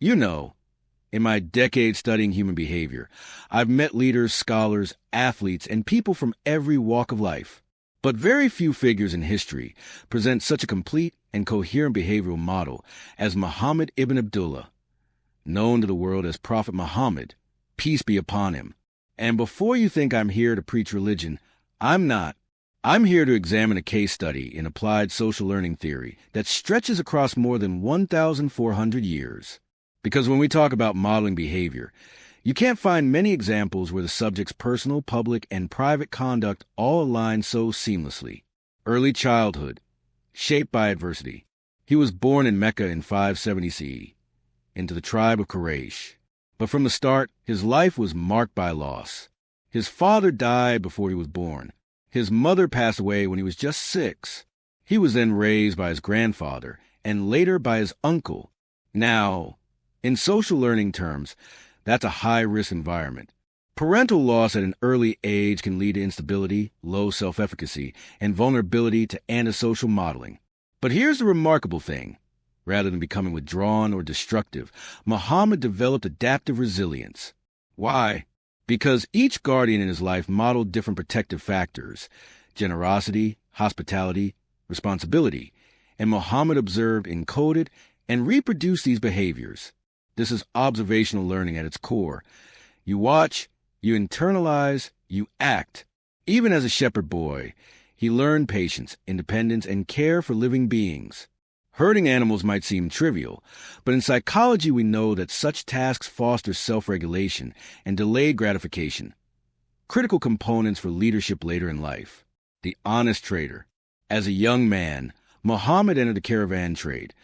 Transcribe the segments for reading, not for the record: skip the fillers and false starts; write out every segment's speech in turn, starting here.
You know, in my decade studying human behavior, I've met leaders, scholars, athletes, and people from every walk of life. But very few figures in history present such a complete and coherent behavioral model as Muhammad ibn Abdullah, known to the world as Prophet Muhammad, peace be upon him. And before you think I'm here to preach religion, I'm not. I'm here to examine a case study in applied social learning theory that stretches across more than 1,400 years. Because when we talk about modeling behavior, you can't find many examples where the subject's personal, public, and private conduct all align so seamlessly. Early childhood, shaped by adversity. He was born in Mecca in 570 CE, into the tribe of Quraysh. But from the start, his life was marked by loss. His father died before he was born. His mother passed away when he was just 6. He was then raised by his grandfather, and later by his uncle. Now, in social learning terms, that's a high-risk environment. Parental loss at an early age can lead to instability, low self-efficacy, and vulnerability to antisocial modeling. But here's the remarkable thing. Rather than becoming withdrawn or destructive, Muhammad developed adaptive resilience. Why? Because each guardian in his life modeled different protective factors: generosity, hospitality, responsibility, and Muhammad observed, encoded, and reproduced these behaviors. This is observational learning at its core. You watch, you internalize, you act. Even as a shepherd boy, he learned patience, independence, and care for living beings. Herding animals might seem trivial, but in psychology we know that such tasks foster self-regulation and delayed gratification. Critical components for leadership later in life. The honest trader. As a young man, Muhammad entered the caravan trade,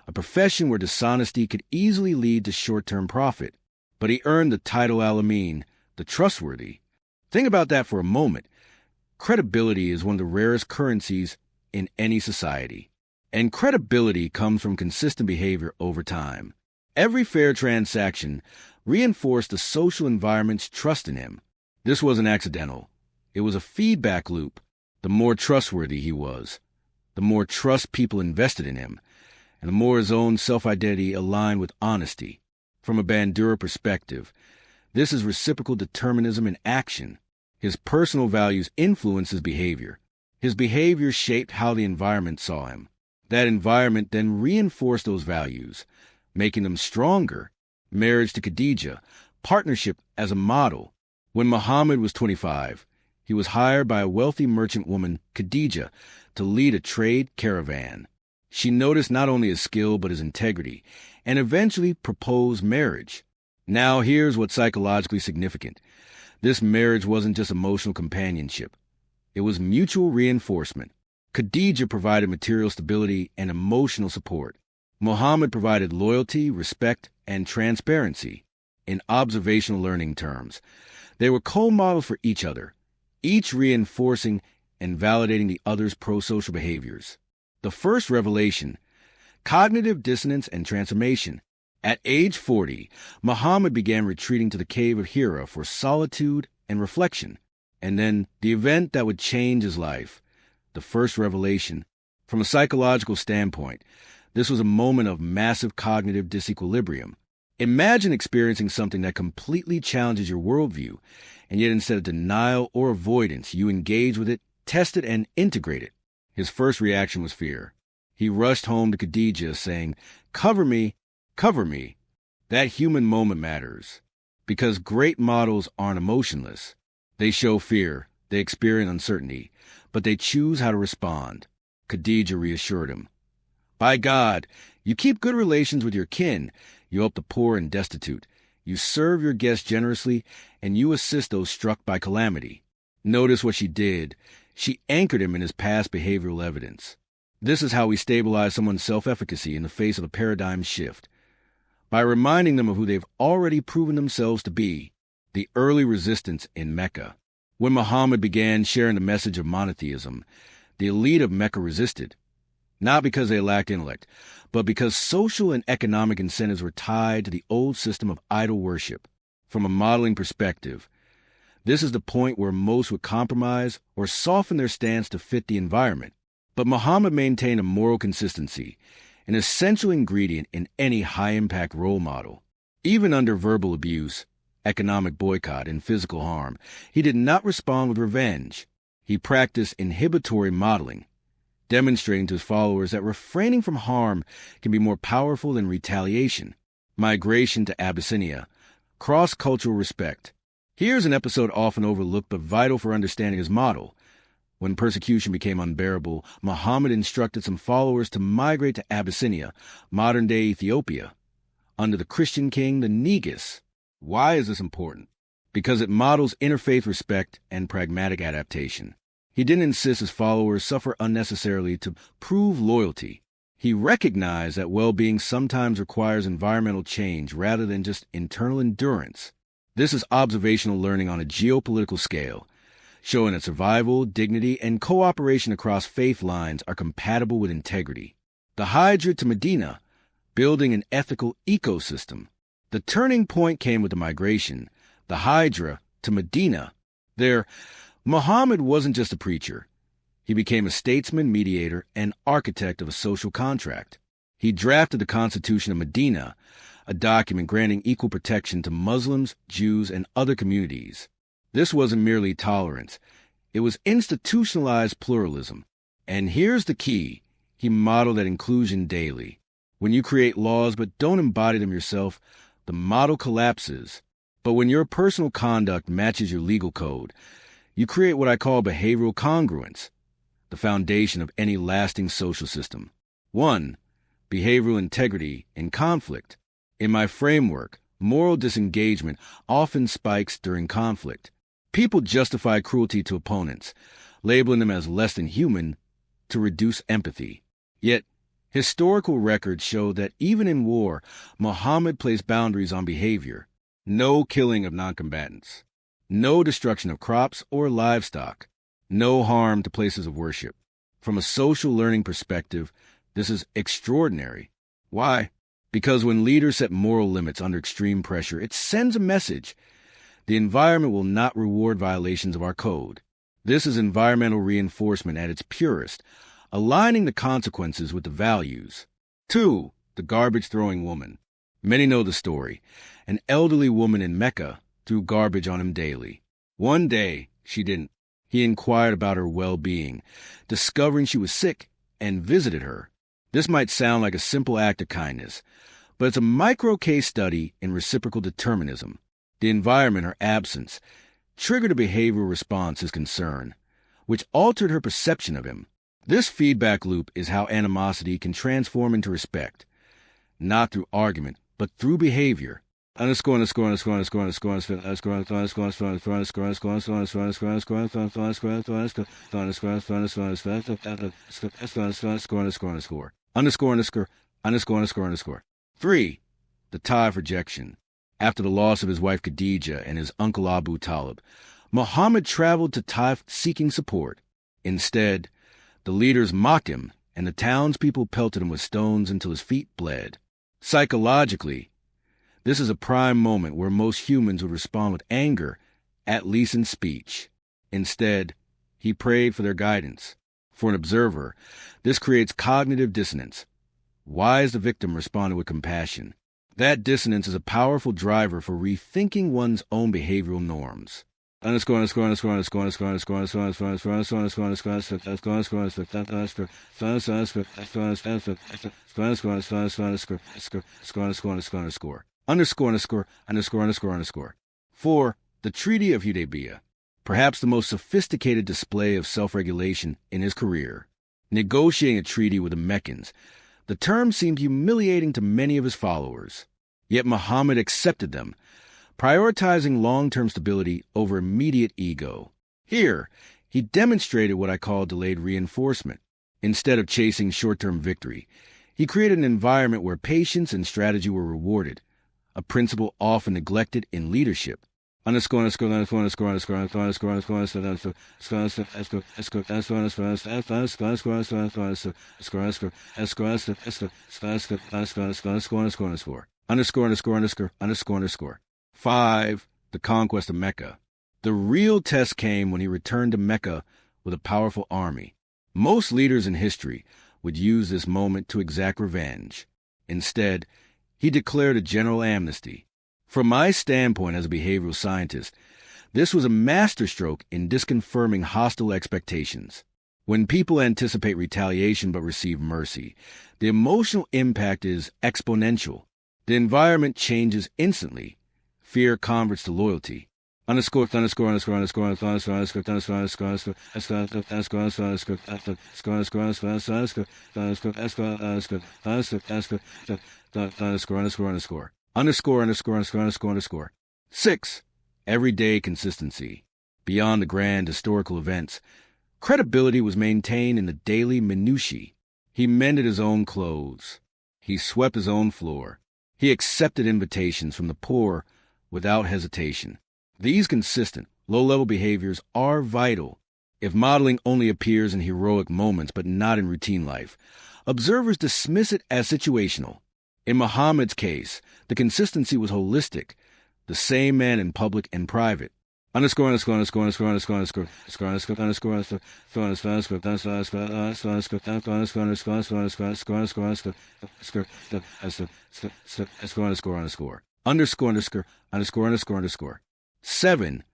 a profession where dishonesty could easily lead to short-term profit. But he earned the title Al-Amin, the Trustworthy. Think about that for a moment. Credibility is one of the rarest currencies in any society. And credibility comes from consistent behavior over time. Every fair transaction reinforced the social environment's trust in him. This wasn't accidental. It was a feedback loop. The more trustworthy he was, the more trust people invested in him, and the more his own self-identity aligned with honesty. From a Bandura perspective, this is reciprocal determinism in action. His personal values influenced his behavior. His behavior shaped how the environment saw him. That environment then reinforced those values, making them stronger. Marriage to Khadija, partnership as a model. When Muhammad was 25, he was hired by a wealthy merchant woman, Khadija, to lead a trade caravan. She noticed not only his skill but his integrity, and eventually proposed marriage. Now here's what's psychologically significant. This marriage wasn't just emotional companionship. It was mutual reinforcement. Khadija provided material stability and emotional support. Muhammad provided loyalty, respect, and transparency. In observational learning terms, they were co-models for each other, each reinforcing and validating the other's pro-social behaviors. The first revelation: cognitive dissonance and transformation. At age 40, Muhammad began retreating to the cave of Hira for solitude and reflection. And then the event that would change his life. The first revelation. From a psychological standpoint, this was a moment of massive cognitive disequilibrium. Imagine experiencing something that completely challenges your worldview, and yet instead of denial or avoidance, you engage with it, test it, and integrate it. His first reaction was fear. He rushed home to Khadija saying, "Cover me, cover me." That human moment matters, because great models aren't emotionless. They show fear, they experience uncertainty, but they choose how to respond. Khadija reassured him. By God, you keep good relations with your kin, you help the poor and destitute, you serve your guests generously, and you assist those struck by calamity. Notice what she did. She anchored him in his past behavioral evidence. This is how we stabilize someone's self-efficacy in the face of a paradigm shift. By reminding them of who they've already proven themselves to be. The early resistance in Mecca. When Muhammad began sharing the message of monotheism, the elite of Mecca resisted, not because they lacked intellect, but because social and economic incentives were tied to the old system of idol worship. From a modeling perspective, this is the point where most would compromise or soften their stance to fit the environment. But Muhammad maintained a moral consistency, an essential ingredient in any high-impact role model. Even under verbal abuse, economic boycott, and physical harm, he did not respond with revenge. He practiced inhibitory modeling, demonstrating to his followers that refraining from harm can be more powerful than retaliation. Migration to Abyssinia, cross-cultural respect. Here's an episode often overlooked but vital for understanding his model. When persecution became unbearable, Muhammad instructed some followers to migrate to Abyssinia, modern-day Ethiopia, under the Christian king, the Negus. Why is this important? Because it models interfaith respect and pragmatic adaptation. He didn't insist his followers suffer unnecessarily to prove loyalty. He recognized that well-being sometimes requires environmental change rather than just internal endurance. This is observational learning on a geopolitical scale, showing that survival, dignity, and cooperation across faith lines are compatible with integrity. The Hijra to Medina, building an ethical ecosystem. The turning point came with the migration, the Hijra to Medina. There, Muhammad wasn't just a preacher. He became a statesman, mediator, and architect of a social contract. He drafted the Constitution of Medina, a document granting equal protection to Muslims, Jews, and other communities. This wasn't merely tolerance. It was institutionalized pluralism. And here's the key. He modeled that inclusion daily. When you create laws but don't embody them yourself, the model collapses. But when your personal conduct matches your legal code, you create what I call behavioral congruence, the foundation of any lasting social system. 1. Behavioral integrity in conflict. In my framework, moral disengagement often spikes during conflict. People justify cruelty to opponents, labeling them as less than human to reduce empathy. Yet, historical records show that even in war, Muhammad placed boundaries on behavior. No killing of noncombatants. No destruction of crops or livestock. No harm to places of worship. From a social learning perspective, this is extraordinary. Why? Because when leaders set moral limits under extreme pressure, it sends a message. The environment will not reward violations of our code. This is environmental reinforcement at its purest, aligning the consequences with the values. 2. The garbage-throwing woman. Many know the story. An elderly woman in Mecca threw garbage on him daily. One day, she didn't. He inquired about her well-being, discovering she was sick, and visited her. This might sound like a simple act of kindness, but it's a micro-case study in reciprocal determinism. The environment, her absence, triggered a behavioral response, his concern, which altered her perception of him. This feedback loop is how animosity can transform into respect, not through argument, but through behavior. Three, the Taif rejection. After the loss of his wife Khadija and his uncle Abu Talib, Muhammad traveled to Taif seeking support. Instead, the leaders mocked him, and the townspeople pelted him with stones until his feet bled. Psychologically, this is a prime moment where most humans would respond with anger, at least in speech. Instead, he prayed for their guidance. For an observer, this creates cognitive dissonance. Why is the victim responding with compassion? That dissonance is a powerful driver for rethinking one's own behavioral norms. Four, the Treaty of Hudaybiyah, perhaps the most sophisticated display of self-regulation in his career. Negotiating a treaty with the Meccans, the term seemed humiliating to many of his followers. Yet Muhammad accepted them, prioritizing long-term stability over immediate ego. Here, he demonstrated what I call delayed reinforcement. Instead of chasing short-term victory, he created an environment where patience and strategy were rewarded, a principle often neglected in leadership. Five, the conquest of Mecca. The real test came when he returned to Mecca with a powerful army. Most leaders in history, would use this moment to exact revenge. Instead, he declared a general amnesty. From my standpoint as a behavioral scientist, this was a masterstroke in disconfirming hostile expectations. When people anticipate retaliation but receive mercy, the emotional impact is exponential. The environment changes instantly. Fear converts to loyalty. Underscore. Six, everyday consistency. Beyond the grand historical events, credibility was maintained in the daily minutiae. He mended his own clothes. He swept his own floor. He accepted invitations from the poor without hesitation. These consistent, low-level behaviors are vital. If modeling only appears in heroic moments but not in routine life, observers dismiss it as situational. In Muhammad's case, the consistency was holistic, the same man in public and private. Seven,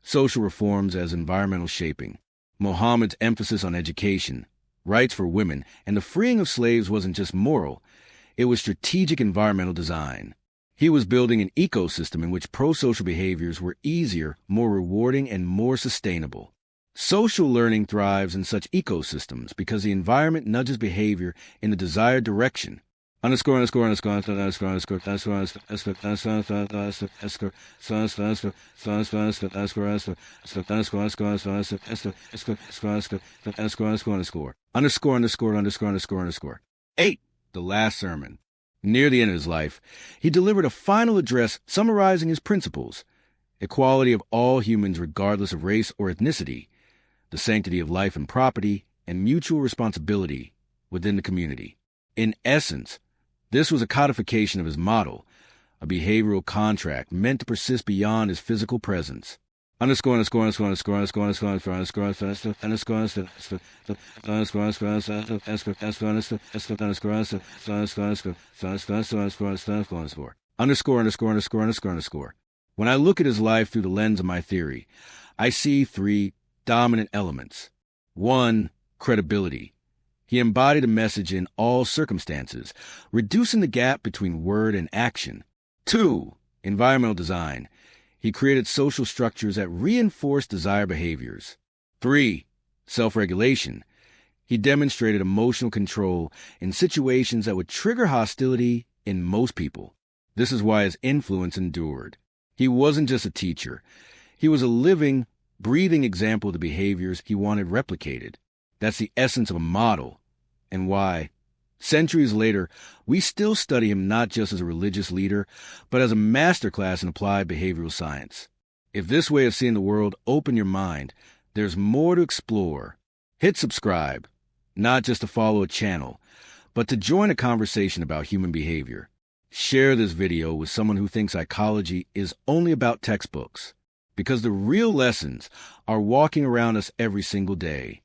social reforms as environmental shaping. Muhammad's emphasis on education, rights for women, and the freeing of slaves wasn't just moral, it was strategic environmental design. He was building an ecosystem in which pro-social behaviors were easier, more rewarding, and more sustainable. Social learning thrives in such ecosystems because the environment nudges behavior in the desired direction. Eight, the last sermon. Near the end of his life, he delivered a final address summarizing his principles: equality of all humans regardless of race or ethnicity, the sanctity of life and property, and mutual responsibility within the community. In essence, this was a codification of his model, a behavioral contract meant to persist beyond his physical presence. When I look at his life through the lens of my theory, I see three dominant elements. One, credibility. He embodied a message in all circumstances, reducing the gap between word and action. Two, environmental design. He created social structures that reinforced desired behaviors. Three, self-regulation. He demonstrated emotional control in situations that would trigger hostility in most people. This is why his influence endured. He wasn't just a teacher. He was a living, breathing example of the behaviors he wanted replicated. That's the essence of a model, and why, centuries later, we still study him not just as a religious leader, but as a masterclass in applied behavioral science. If this way of seeing the world opened your mind, there's more to explore. Hit subscribe, not just to follow a channel, but to join a conversation about human behavior. Share this video with someone who thinks psychology is only about textbooks, because the real lessons are walking around us every single day.